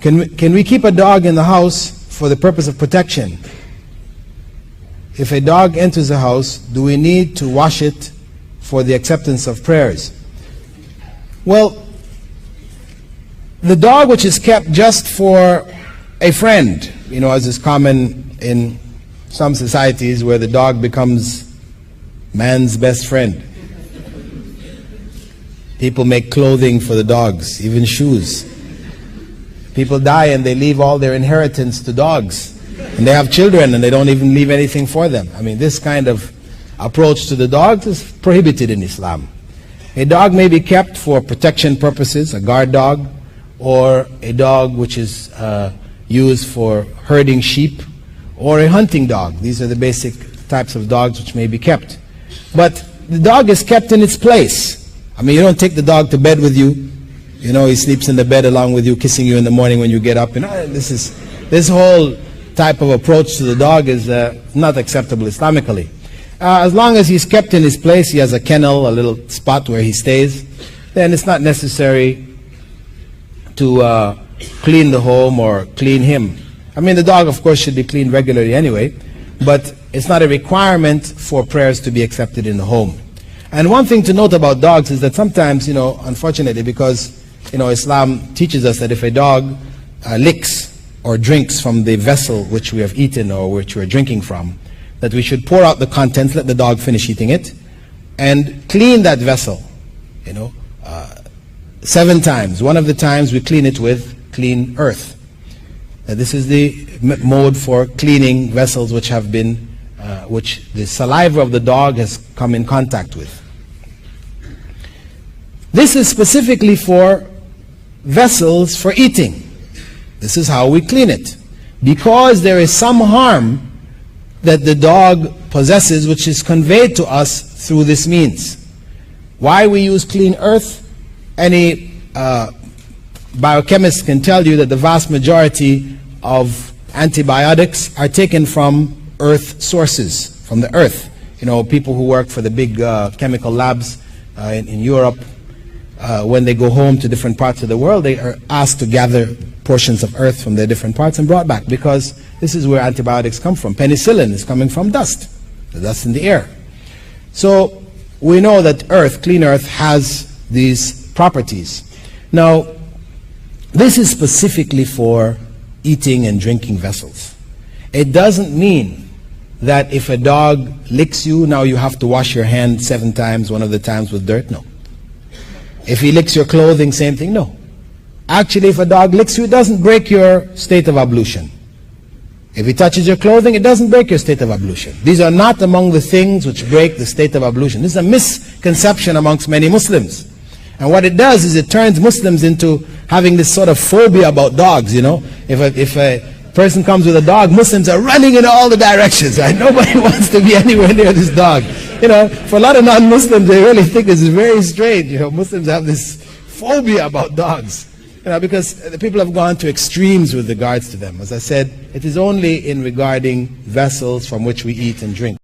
Can we keep a dog in the house for the purpose of protection? If a dog enters the house, do we need to wash it for the acceptance of prayers? Well, the dog which is kept just for a friend, as is common in some societies where the dog becomes man's best friend. People make clothing for the dogs, even shoes. People die and they leave all their inheritance to dogs. And they have children and they don't even leave anything for them. I mean, this kind of approach to the dogs is prohibited in Islam. A dog may be kept for protection purposes, a guard dog, or a dog which is used for herding sheep, or a hunting dog. These are the basic types of dogs which may be kept. But the dog is kept in its place. I mean, you don't take the dog to bed with you. He sleeps in the bed along with you, kissing you in the morning when you get up. This whole type of approach to the dog is not acceptable Islamically. As long as he's kept in his place, he has a kennel, a little spot where he stays, then it's not necessary to clean the home or clean him. I mean, the dog, of course, should be cleaned regularly anyway, but it's not a requirement for prayers to be accepted in the home. And one thing to note about dogs is that sometimes, unfortunately, because, Islam teaches us that if a dog licks or drinks from the vessel which we have eaten or which we're drinking from, that we should pour out the contents, let the dog finish eating it, and clean that vessel, 7 times. One of the times we clean it with clean earth. This is the mode for cleaning vessels which have been, which the saliva of the dog has come in contact with. This is specifically for vessels for eating. This is how we clean it. Because there is some harm that the dog possesses which is conveyed to us through this means. Why we use clean earth? Any biochemist can tell you that the vast majority of antibiotics are taken from earth sources, from the earth. People who work for the big chemical labs in Europe, when they go home to different parts of the world, they are asked to gather portions of earth from their different parts and brought back, because this is where antibiotics come from. Penicillin is coming from dust, the dust in the air. So we know that earth, clean earth, has these properties. Now, this is specifically for eating and drinking vessels. It doesn't mean that if a dog licks you, now you have to wash your hand 7 times, one of the times with dirt. No. If he licks your clothing, same thing. No. Actually, if a dog licks you, it doesn't break your state of ablution. If he touches your clothing, it doesn't break your state of ablution. These are not among the things which break the state of ablution. This is a misconception amongst many Muslims. And what it does is it turns Muslims into having this sort of phobia about dogs, If a person comes with a dog, Muslims are running in all the directions, right? Nobody wants to be anywhere near this dog. For a lot of non-Muslims, they really think this is very strange. Muslims have this phobia about dogs. Because the people have gone to extremes with regards to them. As I said, it is only in regarding vessels from which we eat and drink.